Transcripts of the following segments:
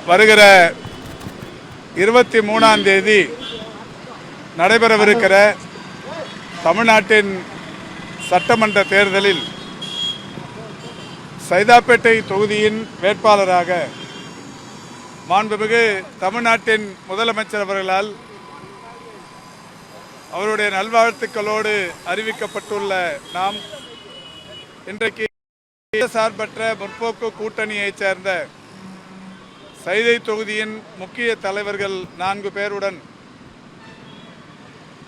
வருகிற 23ஆம் தேதி நடைபெறவிருக்கிற தமிழ்நாட்டின் சட்டமன்ற தேர்தலில் சைதாப்பேட்டை தொகுதியின் வேட்பாளராக மாண்புமிகு தமிழ்நாட்டின் முதலமைச்சர் அவர்களால் அவருடைய நல்வாழ்த்துக்களோடு அறிவிக்கப்பட்டுள்ள நாம் இன்றைக்கு சார்பற்ற முற்போக்கு கூட்டணியைச் சேர்ந்த சைதை தொகுதியின் முக்கிய தலைவர்கள் 4 பேருடன்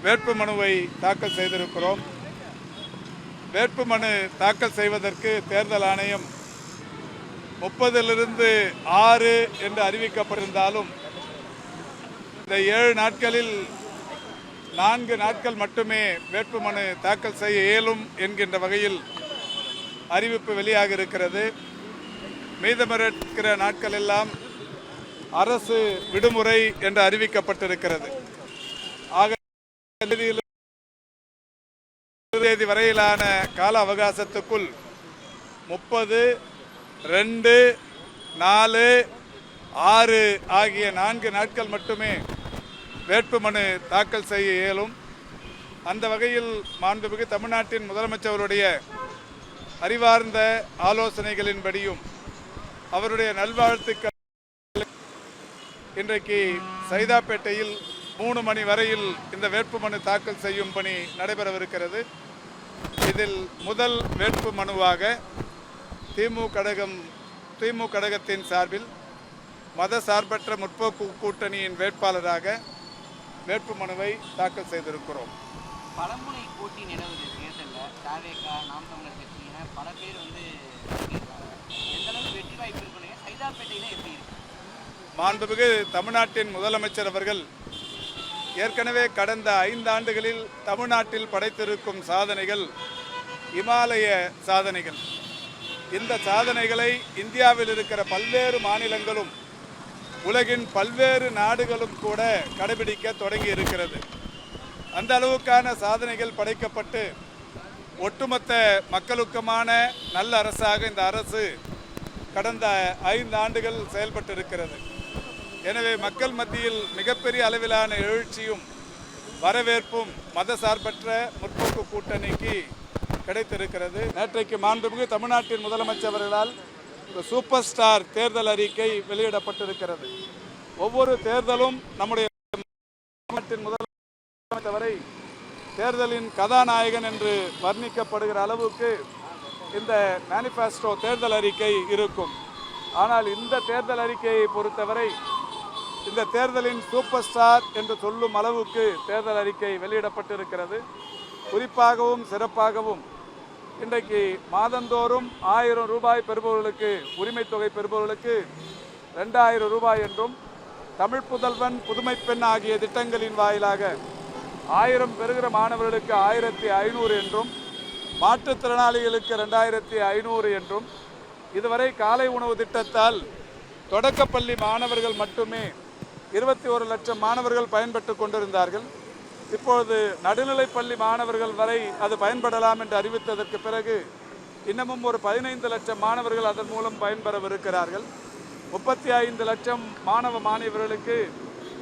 வேட்புமனுவை தாக்கல் செய்திருக்கிறோம். வேட்புமனு தாக்கல் செய்வதற்கு தேர்தல் ஆணையம் 30லிருந்து 6 என்று அறிவிக்கப்பட்டிருந்தாலும் இந்த 7 நாட்களில் 4 நாட்கள் மட்டுமே வேட்புமனு தாக்கல் செய்ய இயலும் என்கின்ற வகையில் அறிவிப்பு வெளியாக இருக்கிறது. மீதமிருக்கிற நாட்கள் எல்லாம் அரசு விடுமுறை என்று அறிவிக்கப்பட்டிருக்கிறது. ஆக தேதி வரையிலான கால அவகாசத்துக்குள் 30, 2, 4, 6 ஆகிய 4 நாட்கள் மட்டுமே வேட்புமனு தாக்கல் செய்ய இயலும். அந்த வகையில் மாண்புமிகு தமிழ்நாட்டின் முதலமைச்சருடைய அறிவார்ந்த ஆலோசனைகளின்படியும் அவருடைய நல்வாழ்த்துக்கள் இன்றைக்கு சைதாப்பேட்டையில் 3 மணி வரையில் இந்த வேட்புமனு தாக்கல் செய்யும் பணி நடைபெறவிருக்கிறது. இதில் முதல் வேட்புமனுவாக திமுக கழகத்தின் சார்பில் மத சார்பற்ற முற்போக்கு கூட்டணியின் வேட்பாளராக வேட்புமனுவை தாக்கல் செய்திருக்கிறோம். பலமுனை போட்டி நிலவுது தேர்தலில் தாவேகா, நாம் தமிழர் கட்சியின பல பேர் எந்த அளவுக்கு வெற்றி வாய்ப்பு இருக்குன்னு சைதாப்பேட்டையில் எப்படி இருக்கு? மாண்புமிகு தமிழ்நாட்டின் முதலமைச்சர் அவர்கள் ஏற்கனவே கடந்த 5 ஆண்டுகளில் தமிழ்நாட்டில் படைத்திருக்கும் சாதனைகள் இமாலய சாதனைகள். இந்த சாதனைகளை இந்தியாவில் இருக்கிற பல்வேறு மாநிலங்களும் உலகின் பல்வேறு நாடுகளும் கூட கடைபிடிக்க தொடங்கி இருக்கிறது. அந்த அளவுக்கான சாதனைகள் படைக்கப்பட்டு ஒட்டுமொத்த மக்களுக்குமான நல்ல அரசாக இந்த அரசு கடந்த 5 ஆண்டுகள் செயல்பட்டு இருக்கிறது. எனவே மக்கள் மத்தியில் மிகப்பெரிய அளவிலான எழுச்சியும் வரவேற்பும் மத சார்பற்ற முற்போக்கு கூட்டணிக்கு கிடைத்திருக்கிறது. நேற்றைக்கு மாண்புமிகு தமிழ்நாட்டின் முதலமைச்சர் அவர்களால் சூப்பர் ஸ்டார் தேர்தல் அறிக்கை வெளியிடப்பட்டிருக்கிறது. ஒவ்வொரு தேர்தலும் நம்முடைய தமிழ்நாட்டின் முதலமைச்சர் வரை தேர்தலின் கதாநாயகன் என்று வர்ணிக்கப்படுகிற அளவுக்கு இந்த மேனிஃபெஸ்டோ தேர்தல் அறிக்கை இருக்கும். ஆனால் இந்த தேர்தல் அறிக்கையை பொறுத்தவரை இந்த தேர்தலின் சூப்பர் ஸ்டார் என்று சொல்லும் அளவுக்கு தேர்தல் அறிக்கை வெளியிடப்பட்டிருக்கிறது. குறிப்பாகவும் சிறப்பாகவும் இன்றைக்கு மாதந்தோறும் 1000 ரூபாய் பெறுபவர்களுக்கு, உரிமை தொகை பெறுபவர்களுக்கு 2000 ரூபாய் என்றும், தமிழ் புதல்வன், புதுமை பெண் ஆகிய திட்டங்களின் வாயிலாக 1000 பெறுகிற மாணவர்களுக்கு 1500 என்றும், மாற்றுத்திறனாளிகளுக்கு 2500 என்றும், இதுவரை காலை உணவு திட்டத்தால் தொடக்கப்பள்ளி மாணவர்கள் மட்டுமே 21 லட்சம் மாணவர்கள் பயன்பெற்று கொண்டிருந்தார்கள். இப்பொழுது நடுநிலைப்பள்ளி மாணவர்கள் வரை அது பயன்படலாம் என்று அறிவித்ததற்கு பிறகு இன்னமும் ஒரு 15 லட்சம் மாணவர்கள் அதன் மூலம் பயன்பெறவிருக்கிறார்கள். 35 லட்சம் மாணவ மாணவியர்களுக்கு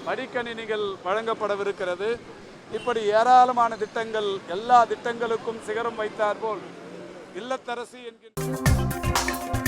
மடிக்கணினிகள் வழங்கப்படவிருக்கிறது. இப்படி ஏராளமான திட்டங்கள், எல்லா திட்டங்களுக்கும் சிகரம் வைத்தாற்போல் இல்லத்தரசி என்கின்ற